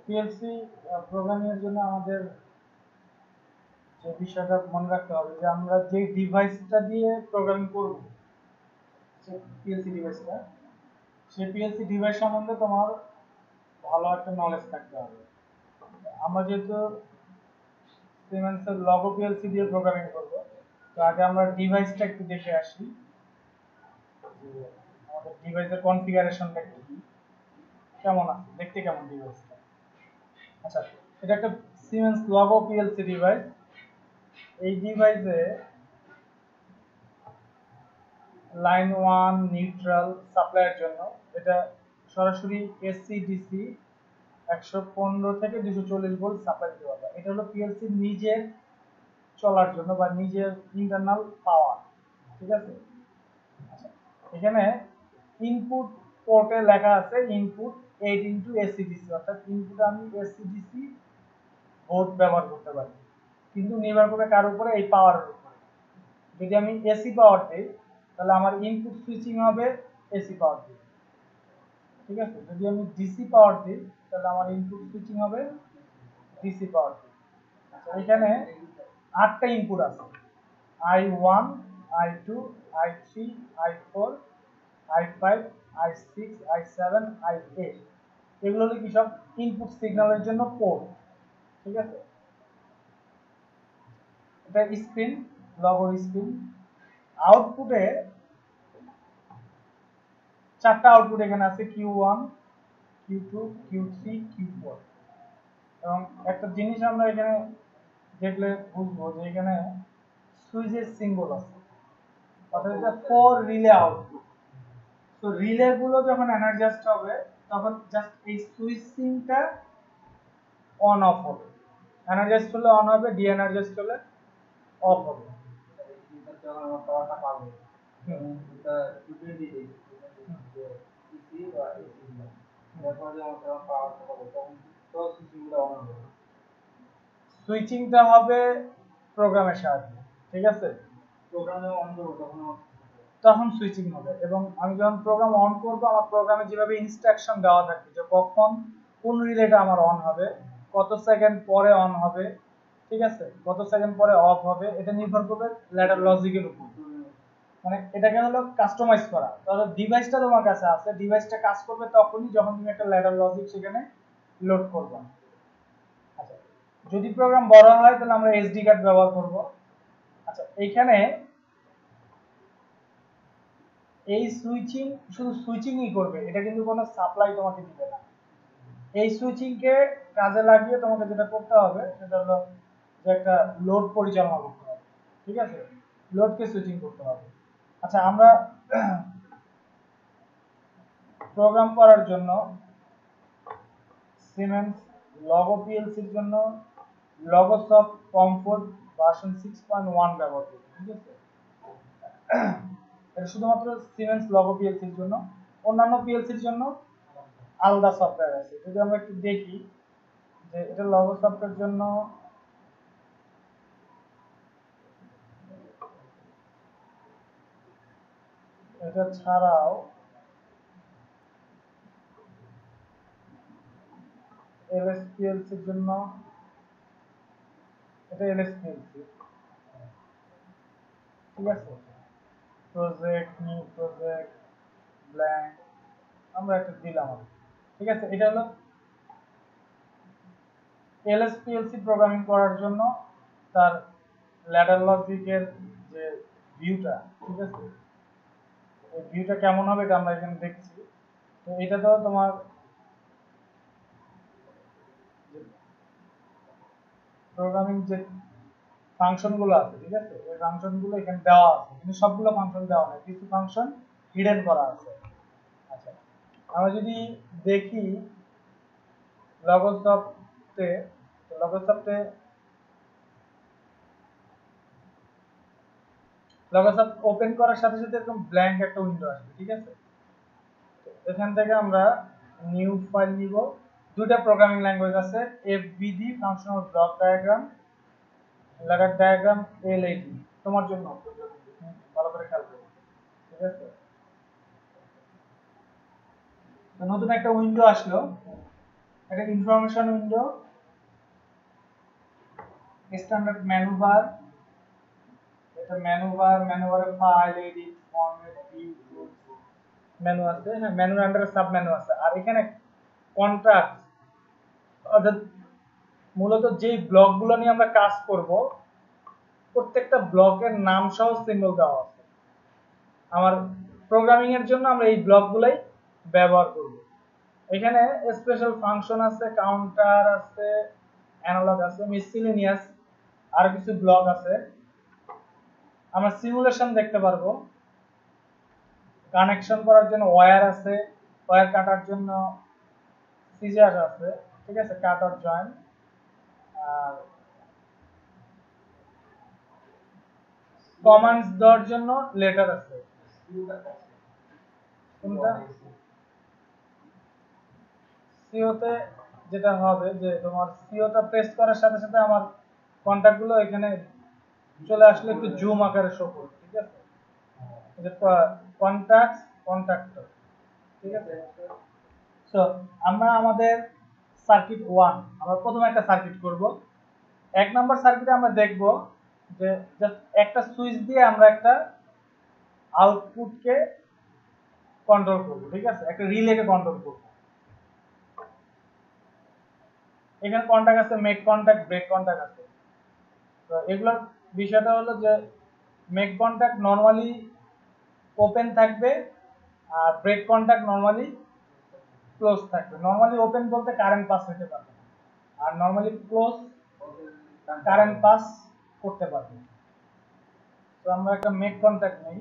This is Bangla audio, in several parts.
পিএলসি প্রোগ্রামিং এর জন্য আমাদের যে বিষয়টা মনে রাখতে হবে যে আমরা যে ডিভাইসটা দিয়ে প্রোগ্রামিং করব, সেই পিএলসি ডিভাইসটা, সেই পিএলসি ডিভাইস সম্বন্ধে তোমার ভালো একটা নলেজ থাকতে হবে। আমরা যেহেতু সিমেন্সের লগো পিএলসি দিয়ে প্রোগ্রামিং করব, তো আগে আমরা ডিভাইসটা একটু দেখে আসি যে আমাদের ডিভাইসের কনফিগারেশনটা কি, কেমন আছে, দেখতে কেমন ডিভাইসটা। আচ্ছা, এটা একটা সিমেন্স লগো পিএলসি ডিভাইস। এই ডিভাইসে লাইন 1 নিউট্রাল সাপ্লাইয়ের জন্য এটা সরাসরি এসি ডিসি 115 থেকে 240 ভোল্ট সাপ্লাই দিতে পারবে। এটা হলো পিএলসি নিজের চলার জন্য বা নিজের ইন্টারনাল পাওয়ার, ঠিক আছে। আচ্ছা, এখানে ইনপুট পোর্টে লেখা আছে ইনপুট 8 ইনটু এসিডিসি, অর্থাৎ ইনপুটে আমি এসিডিসি বোর্ড ব্যবহার করতে পারি, কিন্তু নির্ভর করবে কার উপরে, এই পাওয়ারের উপরে। যদি আমি এসি পাওয়ার দিই তাহলে আমার ইনপুট সুইচিং হবে এসি পাওয়ার দিয়ে, ঠিক আছে। যদি আমি ডিসি পাওয়ার দিই তাহলে আমার ইনপুট সুইচিং হবে ডিসি পাওয়ার দিয়ে। আচ্ছা, এখানে 8টা ইনপুট আছে, I1, I2, I3, I4, I5, I6, I7, I8। এগুলো হলো কি সব ইনপুট সিগন্যালের জন্য পোর্ট, ঠিক আছে। এটা স্ক্রিন, লগোর স্ক্রিন। আউটপুটে 4টা আউটপুট এখানে আছে, Q1, Q2, Q3, Q4। এবং একটা জিনিস আমরা এখানে দেখলে বুঝবো যে এখানে সুইচের সিম্বল আছে, অর্থাৎ এটা 4 রিলে আউটপুট। তো রিলে গুলো যখন এনার্জাইজড হবে তখন জাস্ট এই সুইচিংটা অন অফ হবে, এনার্জাইজড হলে অন হবে, ডি এনার্জাইজড হলে অফ হবে। এটা আমরা পাওয়ারটা পাবো, এটা ইউটিলিটি দেই ইসি বা এসি, তারপর যখন পাওয়ারটা পাবো তখন তো সুইচিংটা অন হবে। সুইচিংটা হবে প্রোগ্রামের সাহায্যে, ঠিক আছে। প্রোগ্রামে অন করব তখন সুইচিং হবে, এবং আমি যখন প্রোগ্রাম অন করব আমার প্রোগ্রামে যেভাবে ইনস্ট্রাকশন দেওয়া থাকবে যে কখন কোন রিলেটা আমার অন হবে, কত সেকেন্ড পরে অন হবে, ঠিক আছে, কত সেকেন্ড পরে অফ হবে, এটা নির্ভর করবে ল্যাডার লজিকের উপর। মানে এটাকে হলো কাস্টমাইজ করা। তাহলে ডিভাইসটা তোমার কাছে আছে, ডিভাইসটা কাজ করবে তখনই যখন তুমি একটা ল্যাডার লজিক সেখানে লোড করবে। আচ্ছা, যদি প্রোগ্রাম বড় হয় তাহলে আমরা এসডি কার্ড ব্যবহার করব। আচ্ছা, এইখানে এই সুইচিং শুধু সুইচিংই করবে, এটা কিন্তু কোনো সাপ্লাই তোমাকে দিবে না। এই সুইচিংকে কাজে লাগিয়ে তোমাকে যেটা করতে হবে সেটা হলো যে একটা লোড পরিচালনা করতে হবে, ঠিক আছে, লোডকে সুইচিং করতে হবে। আচ্ছা, আমরা প্রোগ্রাম করার জন্য সিমেন্স লগো পিএলসির জন্য লগোসফট কমফোর্ট ভার্সন 6.1 ব্যবহার করি, ঠিক আছে। এটা শুধুমাত্র সিমেন্স লগো পিএলসির জন্য, অন্যান্য পিএলসির জন্য আলাদা সফটওয়্যার আছে। যদি আমরা একটু দেখি যে এটা লগো সফটওয়্যার জন্য এটা ছাড়াও এলএসপিএলসির জন্য এটা এলএসপিএলসি, ঠিক আছে। প্রজেক্ট, নিউ প্রজেক্ট, ব্ল্যাঙ্ক, আমরা একটা দিলাম, ঠিক আছে। এটা হলো এলএসপিএলসি প্রোগ্রামিং করার জন্য তার ল্যাডার লজিকের যে ভিউটা, ঠিক আছে, এই ভিউটা কেমন হবে এটা আমরা এখানে দেখছি। তো এটা তো তোমার প্রোগ্রামিং যে ফাংশনগুলো আছে, ঠিক আছে, এই ফাংশনগুলো এখানে দেওয়া আছে, কিন্তু সবগুলো ফাংশন দেওয়া নেই, কিছু ফাংশন হিডেন করা আছে। আচ্ছা, আমরা যদি দেখি লগোসফটে, লগোসফটে লগোসফট ওপেন করার সাথে সাথে এরকম ব্ল্যাঙ্ক একটা উইন্ডো আসবে, ঠিক আছে। এখান থেকে আমরা নিউ ফাইল নিব। দুটো প্রোগ্রামিং ল্যাঙ্গুয়েজ আছে, FBD functional block diagram, ladder diagram, LAD. তোমার জন্য ভালো করে খেয়াল করো, ঠিক আছে। নতুন একটা উইন্ডো আসলো, এটা information window, standard menu bar, এটা মেনু বারে file, edit, format, view, tools, menu আছে। হ্যাঁ, মেনুর আন্ডারে সাব মেনু আছে। আর এখানে কন্ট্রাক্ট, অর্থাৎ মূলত যেই ব্লকগুলো নিয়ে আমরা কাজ করব প্রত্যেকটা ব্লকের নাম সহ সিম্বল দেওয়া আছে। আমার প্রোগ্রামিং এর জন্য আমরা এই ব্লকগুলাই ব্যবহার করব। এখানে স্পেশাল ফাংশন আছে, কাউন্টার আছে, অ্যানালগ আছে, মিসসেলেনিয়াস আর কিছু ব্লক আছে। আমরা সিমুলেশন দেখতে পারবো, কানেকশন করার জন্য ওয়্যার আছে, ওয়্যার কাটার জন্য সিজার আছে, ঠিক আছে, কাট অর জয়েন। আর কমান্ডস দেওয়ার জন্য লেটার আছে। কোনটা সিওতে যেটা হবে যে তোমার সিওটা প্রেস করার সাথে সাথে আমার কন্টাক্ট গুলো এখানে চলে আসলে একটু জুম আকারে শো করবে, ঠিক আছে, যে কন্টাক্টস, কন্ট্রাক্টর, ঠিক আছে। সো আমরা আমাদের সার্কিট 1 আমরা প্রথমে একটা সার্কিট করব। এক নাম্বার সার্কিটে আমরা দেখব যে জাস্ট একটা সুইচ দিয়ে আমরা একটা আউটপুটকে কন্ট্রোল করব, ঠিক আছে, একটা রিলেকে কন্ট্রোল করব। এখানে কন্টাক্ট আছে, মেক কন্টাক্ট, ব্রেক কন্টাক্ট আছে। তো এগুলোর বিষয়টা হলো যে মেক কন্টাক্ট নরমালি ওপেন থাকবে আর ব্রেক কন্টাক্ট নরমালি ক্লোজ থাকবে। নরমালি ওপেন বলতে কারেন্ট পাস হতে পারবে, আর নরমালি ক্লোজ কারেন্ট পাস করতে পারবে। তো আমরা একটা মেক কন্টাক্ট নেই।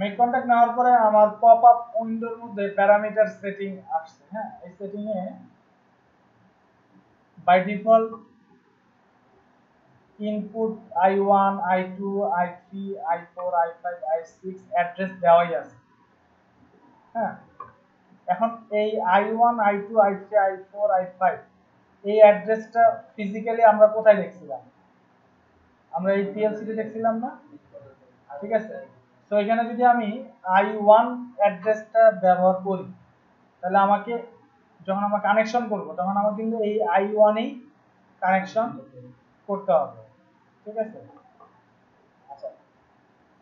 মেক কন্টাক্ট নেওয়ার পরে আমার পপ আপ উইন্ডোর মধ্যে প্যারামিটার সেটিং আসছে। হ্যাঁ, এই সেটিং এ by default input i1, i2, i3, i4, i5, i6 address দেওয়াই আছে। হ্যাঁ, এখন এই i1, i2, i3, i4, i5 এই অ্যাড্রেসটা ফিজিক্যালি আমরা কোথায় দেখছিলাম? আমরা এই পিএলসি তে দেখছিলাম না, ঠিক আছে। তো এখানে যদি আমি i1 অ্যাড্রেসটা ব্যবহার করি তাহলে আমাকে যখন আমরা কানেকশন করব তখন আমাকে কিন্তু এই i1 এই কানেকশন করতে হবে, ঠিক আছে। আচ্ছা,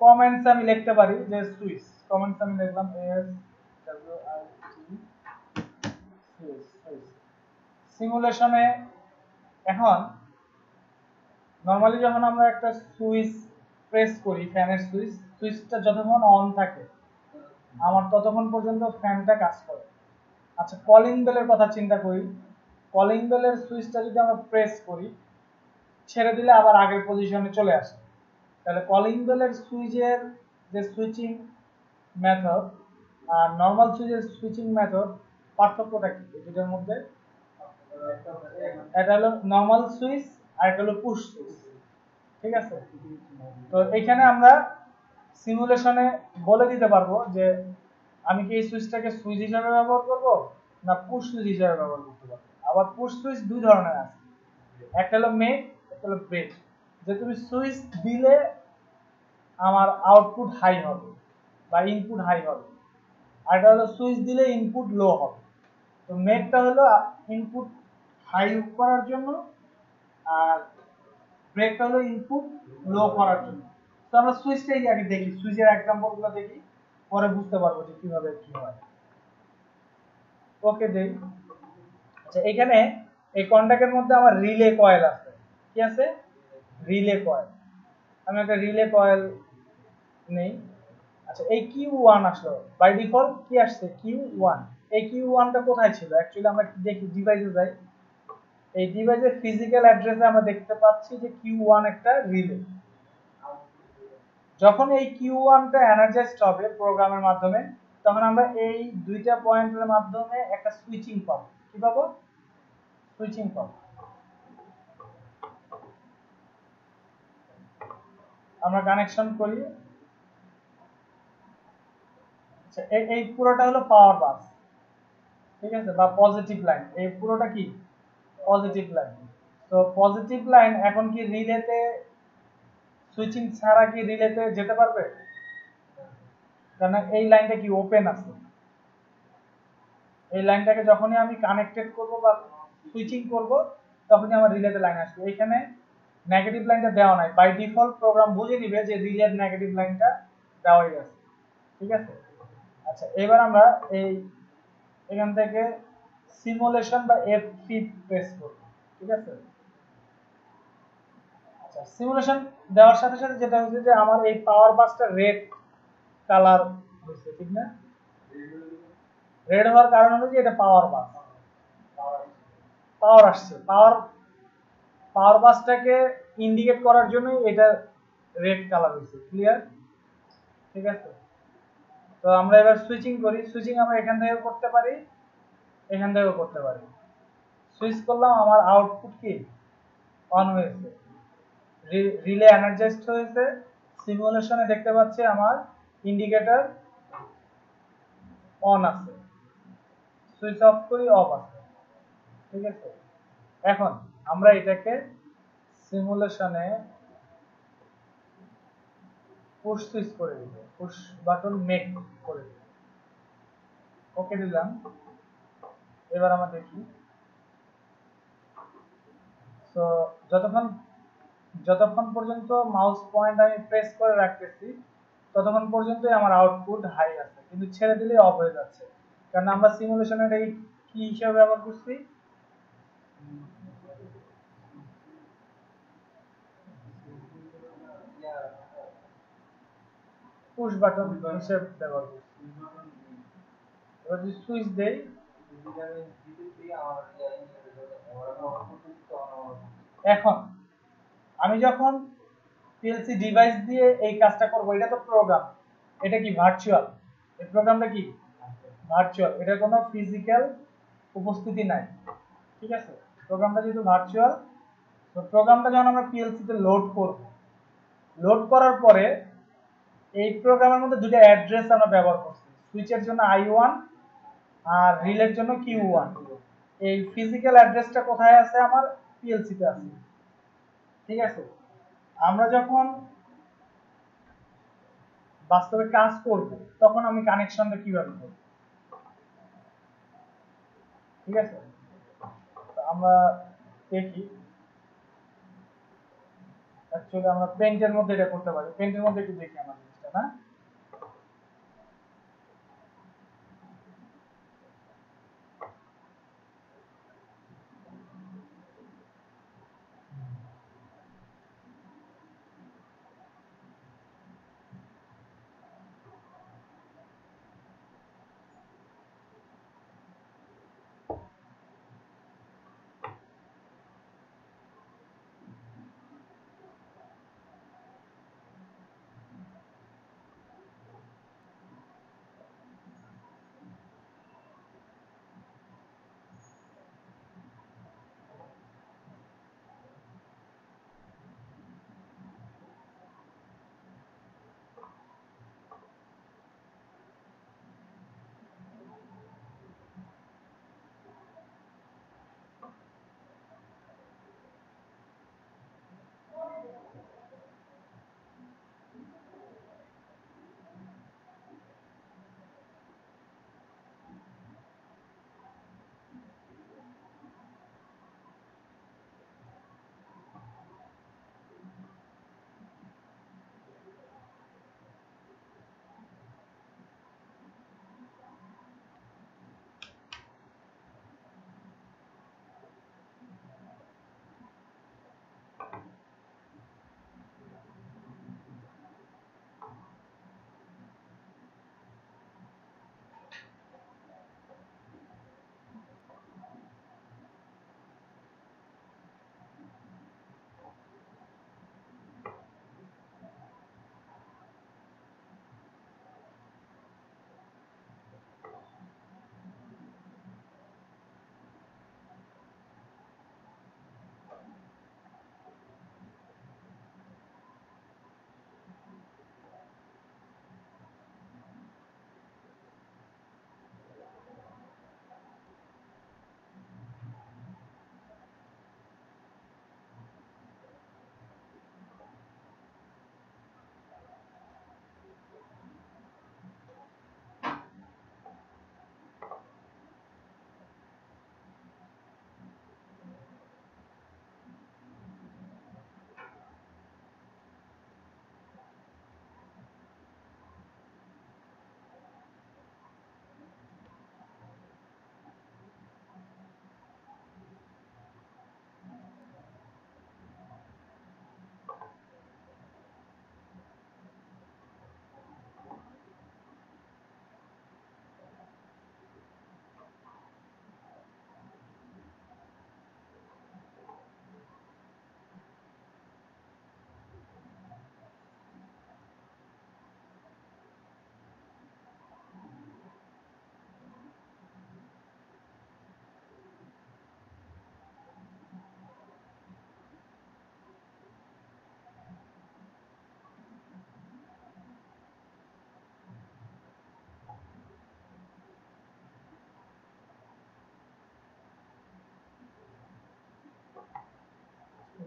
কমেন্টস আমি লিখতে পারি যে সুইচ, কমেন্টস আমি লিখলাম S W I T switch. সিমুলেশনে এখন নরমালি যখন আমরা একটা সুইচ প্রেস করি, ফ্যানের সুইচ, সুইচটা যতক্ষণ অন থাকে আমার ততক্ষণ পর্যন্ত ফ্যানটা কাজ করে। আচ্ছা, কলিং বেলের কথা চিন্তা করি, কলিং বেলের সুইচটা যদি আমরা প্রেস করি ছেড়ে দিলে আবার আগের পজিশনে চলে আসে। তাহলে কলিং বেলের সুইচের যে সুইচিং মেথড আর নর্মাল সুইচের সুইচিং মেথড পার্থক্যটা কি এই দুটোর মধ্যে? এটা হলো নর্মাল সুইচ আর এটা হলো পুশ সুইচ, ঠিক আছে। তো এখানে আমরা সিমুলেশনে বলে দিতে পারবো যে আমি কি এই সুইচটাকে সুইচ হিসাবে ব্যবহার করব না পুশ সুইচ হিসাবে ব্যবহার করতে পারবো। আবার পুশ সুইচ দুই ধরনের আছে, একটা হলো মেক, একটা হলো ব্রেক। যে তুমি সুইচ দিলে আমার আউটপুট হাই হবে বা ইনপুট হাই হবে, আর এটা হলো সুইচ দিলে ইনপুট লো হবে। তো মেকটা হলো ইনপুট হাই করার জন্য আর ব্রেকটা হলো ইনপুট লো করার জন্য। তো আমরা সুইচটাই আগে দেখি, সুইচের एग्जांपल গুলো দেখি, পরে বুঝতে পারবো যে কিভাবে কি হয়। ওকে দেই। আচ্ছা, এখানে এই কন্টাক্টের মধ্যে আমার রিলে কয়েল আছে। কি আছে? Relay coil. আমি একটা রিলে কয়েল নেই। আচ্ছা, এই Q1 আসলো বাই ডিফল্ট কি আসছে Q1। এই Q1 টা কোথায় ছিল? অ্যাকচুয়ালি আমরা দেখি ডিভাইসে যাই, এই ডিভাইসের ফিজিক্যাল অ্যাড্রেসে আমরা দেখতে পাচ্ছি যে Q1 একটা রিলে। যখন এই Q1 টা এনার্জাইজড হবে প্রোগ্রামের মাধ্যমে তখন আমরা এই দুইটা পয়েন্টের মাধ্যমে একটা সুইচিং পাবো। কি পাবো? সুইচিং পাবো। আমরা কানেকশন করি। আচ্ছা, এই পুরোটা হলো পাওয়ার বাস, ঠিক আছে, বা পজিটিভ লাইন। এই পুরোটা কি পজিটিভ লাইন। তো পজিটিভ লাইন এখন কি রিলেতে সুইচিং ছাড়া কি রিলেতে যেতে পারবে? কারণ এই লাইনটা কি ওপেন আছে। এই লাইনটাকে যখনই আমি কানেক্টেড করব বা সুইচিং করব তখনই আমার রিলেতে লাইন আসবে। এখানে নেগেটিভ লাইনটা দেওয়া নাই, বাই ডিফল্ট প্রোগ্রাম বুঝে নিবে যে রিলের নেগেটিভ লাইনটা দেওয়াই আছে। ঠিক আছে। আচ্ছা, এবার আমরা এই এখান থেকে সিমুলেশন বা F3 প্রেস করব। ঠিক আছে। আচ্ছা, সিমুলেশন দেওয়ার সাথে সাথে যেটা হচ্ছে যে আমার এই পাওয়ার বাসটা রেড কালার হচ্ছে, ঠিক না? রেড হওয়ার কারণ হলো যে এটা পাওয়ার বাস, পাওয়ার আসছে, পাওয়ার বাসটাকে ইন্ডিকেট করার জন্য এটা রেড কালার হয়েছে। ক্লিয়ার? ঠিক আছে। তো আমরা এবার সুইচিং করি। সুইচিং আমরা এখান থেকে করতে পারি, এখান থেকেও করতে পারি। সুইচ করলাম, আমার আউটপুট কি অন হয়েছে, রিলে এনার্জাইজড হয়েছে। সিমুলেশনে দেখতে পাচ্ছি আমার ইন্ডিকেটর অন আছে, সুইচ অফ করি অফ আছে। ঠিক আছে। এখন আমরা এটাকে সিমুলেশনে পুশ সুইচ করে দিব, পুশ বাটন মেক করে দিব। ওকে দিলাম। এবার আমরা দেখি। তো যতক্ষণ পর্যন্ত মাউস পয়েন্ট আমি প্রেস করে রাখতেছি ততক্ষণ পর্যন্তই আমার আউটপুট হাই আছে, কিন্তু ছেড়ে দিলে অফ হয়ে যাচ্ছে, কারণ আমরা সিমুলেশনে এটা কি হিসাবে ব্যবহার করছি, পুশ বাটন হিসেবে ব্যবহার করছি। এবার যদি সুইচ দেই, এখন আমি যখন পিএলসি ডিভাইস দিয়ে এই কাজটা করব, এটা তো প্রোগ্রাম, এটা কি ভার্চুয়াল, এই প্রোগ্রামটা কি ভার্চুয়াল, এটার কোনো ফিজিক্যাল উপস্থিতি নাই। ঠিক আছে। প্রোগ্রামটা যেহেতু ভার্চুয়াল, তো প্রোগ্রামটা যখন আমরা পিএলসি তে লোড করব, লোড করার পরে এই প্রোগ্রামের মধ্যে দুটো অ্যাড্রেস আমরা ব্যবহার করছি, সুইচের জন্য I1 আর রিলের জন্য Q1। এই ফিজিক্যাল অ্যাড্রেসটা কোথায় আছে, আমার পিএলসি তে আছে। ঠিক আছে। আমরা যখন বাস্তবে কাজ করব তখন আমি কানেকশনটা কিভাবে করব, ঠিক আছে। আমরা দেখি, অ্যাকচুয়ালি আমরা পেন্টের মধ্যে এটা করতে পারি, পেন্টের মধ্যে একটু দেখি আমরা জিনিসটা, না?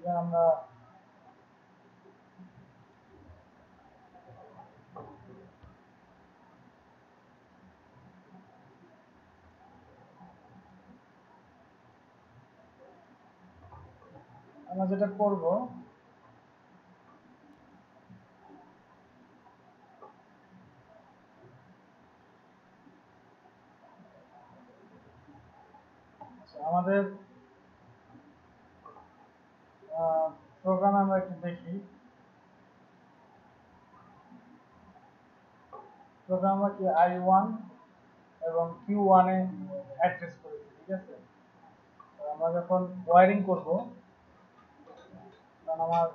আমরা যেটা করব, আমাদের প্রোগ্রাম আমরা একটু দেখি। প্রোগ্রাম আমরা কি I1 এবং Q1 এ অ্যাড্রেস করেছি, ঠিক আছে। আমরা যখন ওয়্যারিং করব, তখন আমার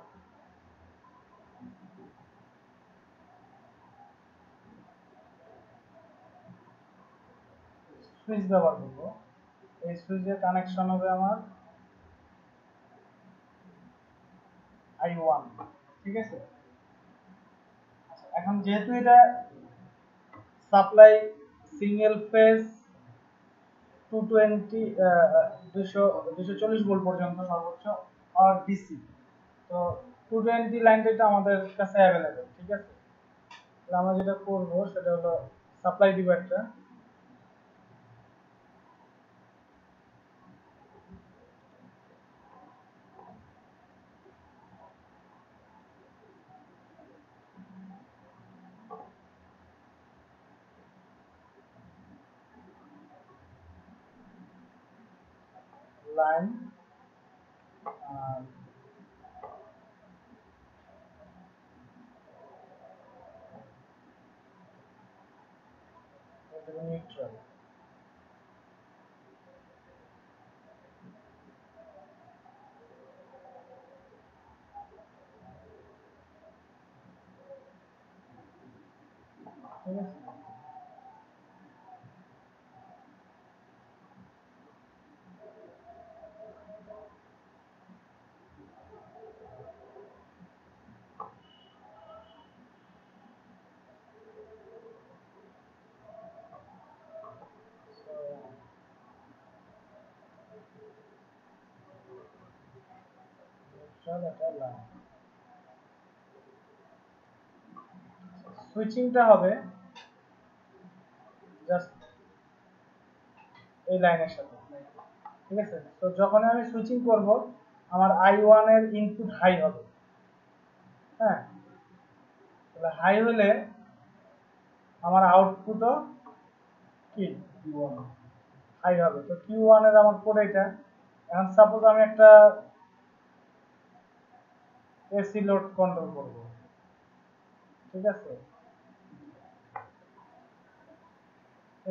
সুইচ ব্যবহার করব। এই সুইচের কানেকশন হবে আমার I1, ঠিক আছে। এখন যেহেতু এটা সাপ্লাই সিঙ্গেল ফেজ 240 ভোল্ট পর্যন্ত সর্বোচ্চ আর ডিসি, তো 220 লাইনটা আমাদের কাছে অ্যাভেলেবেল, ঠিক আছে। তাহলে আমরা যেটা করব সেটা হলো সাপ্লাই দিব একটা লাইন, আর এটা নিউট্রাল, ঠিক আছে। সুইচিংটা হবে জাস্ট এই লাইনের সাথে, ঠিক আছে। তো যখন আমি সুইচিং করব, আমার I1 এর ইনপুট হাই হবে, হ্যাঁ। তাহলে হাই হলে আমার আউটপুটও কি হাই হবে। তো Q1 এর আমার কোড এটা। এখন সাপোজ আমি একটা এসি লোড কন্ট্রোল করব, ঠিক আছে।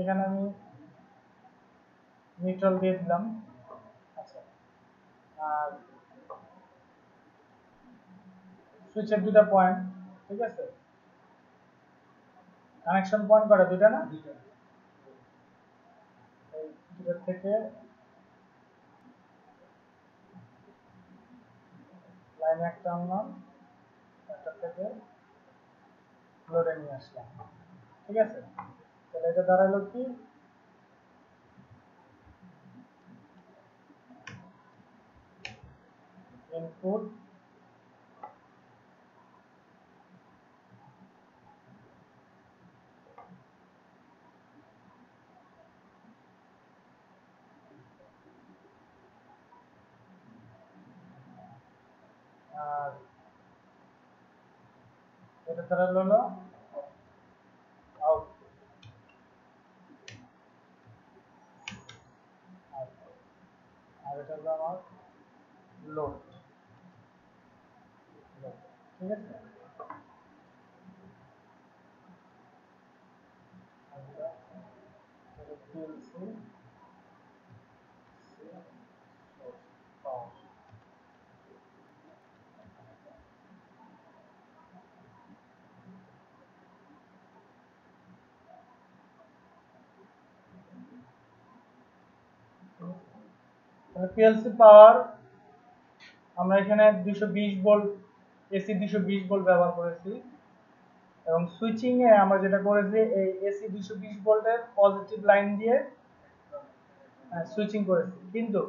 এখানে আমি নিউট্রাল দিয়ে দিলাম, আচ্ছা। আর সুইচের দুটা পয়েন্ট, ঠিক আছে। কানেকশন পয়েন্ট কটা, দুটা না? এই দুটার থেকে লাইন একটা আনলাম, একটা থেকে লোডে নিয়ে আসলাম, ঠিক আছে। তাহলে এটা দাঁড়ালো কি, ইনপুট আর এটা দাঁড়ালো হলো আউটপুট, আর এটা হলো আমার লোড, ঠিক আছে। PLC পাওয়ার, পিএলসি পাওয়ার আমরা এখানে 220 ভোল্ট এসি 220 ভোল্ট ব্যবহার করেছি, এবং সুইচিং এ আমরা যেটা করেছি এই এসি 220 ভোল্টের পজিটিভ লাইন দিয়ে সুইচিং করেছি। কিন্তু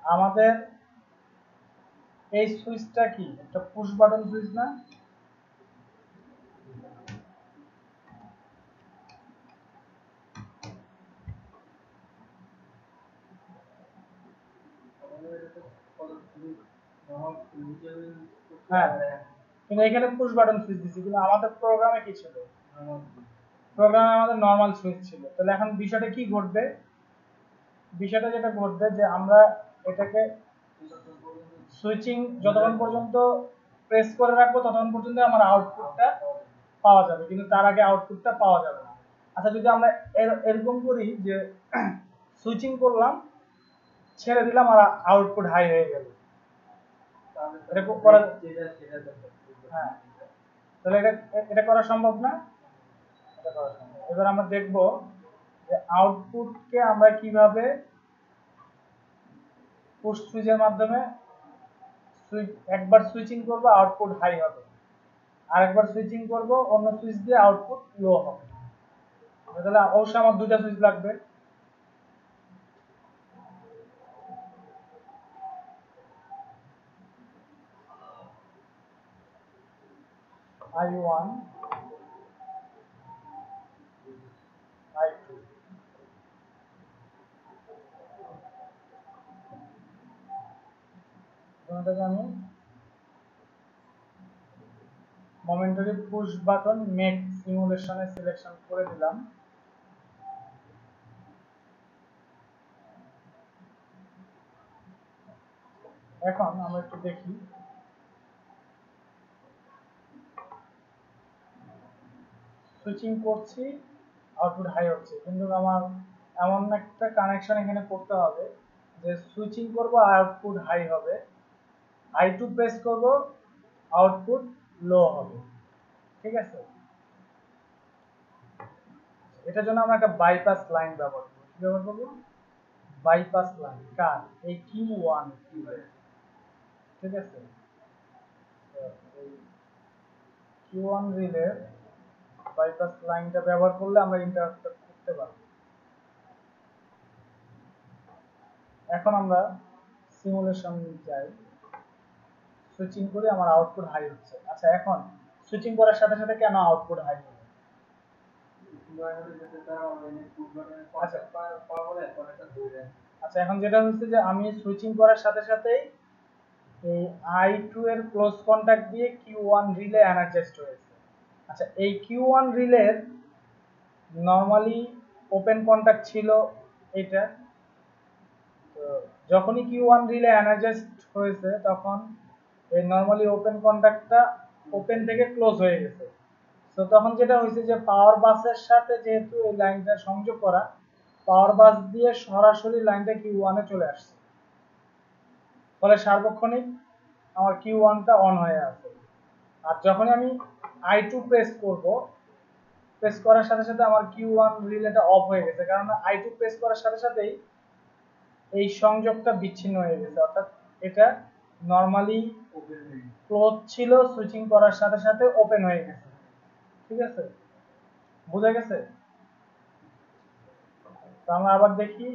আমাদের এই সুইচটা কি একটা পুশ বাটন সুইচ না? হ্যাঁ, কিন্তু এখানে পুশ বাটন সুইচ দিছি, কিন্তু আমাদের প্রোগ্রামে কি ছিল? প্রোগ্রামে আমাদের নরমাল সুইচ ছিল। তাহলে এখন বিষয়টা কি ঘটবে? বিষয়টা যেটা ঘটবে যে আমরা এটাকে সুইচিং যতক্ষণ পর্যন্ত প্রেস করে রাখবো ততক্ষণ পর্যন্ত আমার আউটপুটটা পাওয়া যাবে, কিন্তু তার আগে আউটপুটটা পাওয়া যাবে না। আচ্ছা, যদি আমরা এরকম করি যে সুইচিং করলাম, ছেড়ে দিলাম আর আউটপুট হাই হয়ে গেল, এরকম করা, হ্যাঁ, তাহলে এটা এটা করা সম্ভব না? এটা করা সম্ভব। এবার আমরা দেখব যে আউটপুটকে আমরা কিভাবে পুশ সুইচের মাধ্যমে একবার সুইচিং করব আউটপুট হাই হবে, আরেকবার সুইচিং করব অন্য সুইচ দিয়ে আউটপুট লো হবে। তাহলে অবশ্যই আমার দুইটা সুইচ লাগবে। I1 I2, এটাকে আমি মোমেন্টারি পুশ বাটন মেক সিমুলেশনে সিলেকশন করে দিলাম। এখন আমরা একটু দেখি, সুইচিং করছি আউটপুট হাই হচ্ছে, কিন্তু আমার এমন একটা কানেকশন এখানে করতে হবে যে সুইচিং করব আউটপুট হাই হবে, I2 প্রেস করব আউটপুট লো হবে। ঠিক আছে, এটার জন্য আমরা একটা বাইপাস লাইন ব্যবহার করব। কি ব্যবহার করব? Bypass line. কার? এই Q1। ঠিক আছে, এই Q1 রিলে বাইপাস লাইনটা ব্যবহার করলে আমরা ইন্টারাপ্ট করতে পারব। এখন আমরা সিমুলেশন যাই, সুইচিং করি, আমার আউটপুট হাই হচ্ছে। আচ্ছা, এখন সুইচিং করার সাথে সাথে কেন আউটপুট হাই হবে? আচ্ছা, এখন যেটা হচ্ছে যে আমি সুইচিং করার সাথে সাথেই এই I2 এর ক্লোজ কন্টাক্ট দিয়ে Q1 রিলে এনার্জাইজড হয়েছে। আচ্ছা, এই Q1 রিলের নরমালি ওপেন কন্টাক্ট ছিল এটা, তো যখনই Q1 রিলে এনার্জাইজড হয়েছে তখন এই নরমালি ওপেন কন্টাক্টটা ওপেন থেকে ক্লোজ হয়ে গেছে। তো তখন যেটা হয়েছে যে পাওয়ার বাসের সাথে যেহেতু এই লাইনটা সংযোগ করা, পাওয়ার বাস দিয়ে সরাসরি লাইনটা Q1 এ চলে আসছে, ফলে সার্বক্ষণিক আমার Q1টা অন হয়ে আছে। আর যখন আমি I2 প্রেস করব, প্রেস করার সাথে সাথে আমার Q1 রিলেটা অফ হয়ে গেছে, কারণ I2 প্রেস করার সাথে সাথেই এই সংযোগটা বিচ্ছিন্ন হয়ে গেছে, অর্থাৎ এটা নরমালি ক্লোজ ছিল, সুইচিং করার সাথে সাথে ওপেন হয়ে গেছে। ঠিক আছে, বুঝা গেছে? তো আমরা আবার দেখি।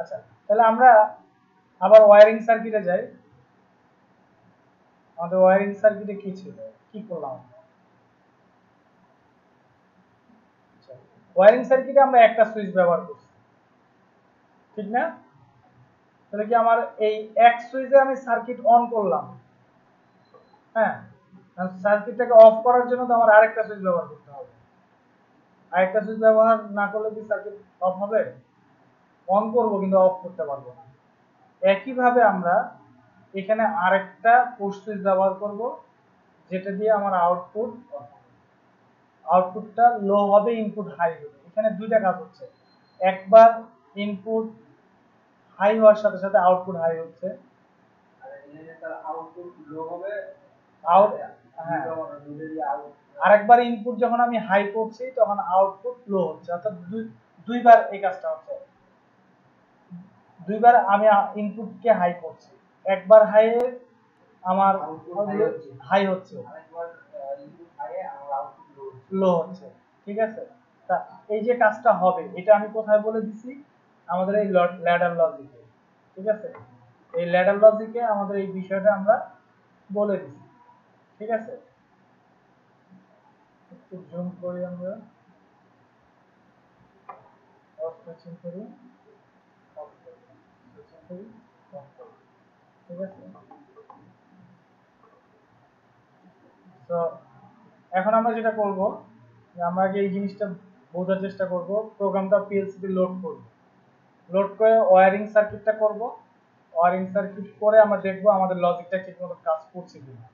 আচ্ছা, তাহলে আমরা আবার ওয়্যারিং সার্কিটে যাই। আমাদের ওয়্যারিং সার্কিটে কি ছিল, কি করলাম? ওয়্যারিং সার্কিটে আমরা একটা সুইচ ব্যবহার করছি, ঠিক না? তাহলে কি আমার এই এক সুইচে আমি সার্কিট অন করলাম, হ্যাঁ, সার্কিটটাকে অফ করার জন্য তো আমার আরেকটা সুইচ ব্যবহার করতে হবে। আরেকটা সুইচ ব্যবহার না করলে কি সার্কিট অফ হবে? অন করব কিন্তু অফ করতে পারবো না। একইভাবে আমরা এখানে আরেকটা পুশ সুইচ ব্যবহার করব, যেটা দিয়ে আমার আউটপুটটা লো হবে, ইনপুট হাই হবে। এখানে দুইটা কাজ হচ্ছে, একবার ইনপুট হাই হওয়ার সাথে সাথে আউটপুট হাই হচ্ছে, আর এখানে তার আউটপুট লো হবে, হ্যাঁ, আরেকবার ইনপুট যখন আমি হাই করছি তখন আউটপুট লো হচ্ছে, অর্থাৎ দুইবার এই কাজটা হচ্ছে। দুইবার আমি ইনপুটকে হাই করছি, একবার হাই আমার হাই হচ্ছে, লো হচ্ছে। ঠিক আছে, তা এই যে কাজটা হবে এটা আমি কোথায় বলে দিছি? আমাদের এই ল্যাডার লজিকে। ঠিক আছে, এই ল্যাডার লজিকে আমাদের এই বিষয়টা আমরা বলে দিছি, ঠিক আছে। একটু জুম করি আমরা, অফ সুইচিং করি, অফ করি, সুইচিং করি, অফ করি, ঠিক আছে। তো এখন আমরা যেটা করব, যে আমরা আগে এই জিনিসটা বোঝার চেষ্টা করব, প্রোগ্রামটা পিএলসি তে লোড করব, লোড করে ওয়্যারিং সার্কিটটা করব, ওয়্যারিং সার্কিট করে আমরা দেখব আমাদের লজিকটা ঠিকমতো কাজ করছে কিনা।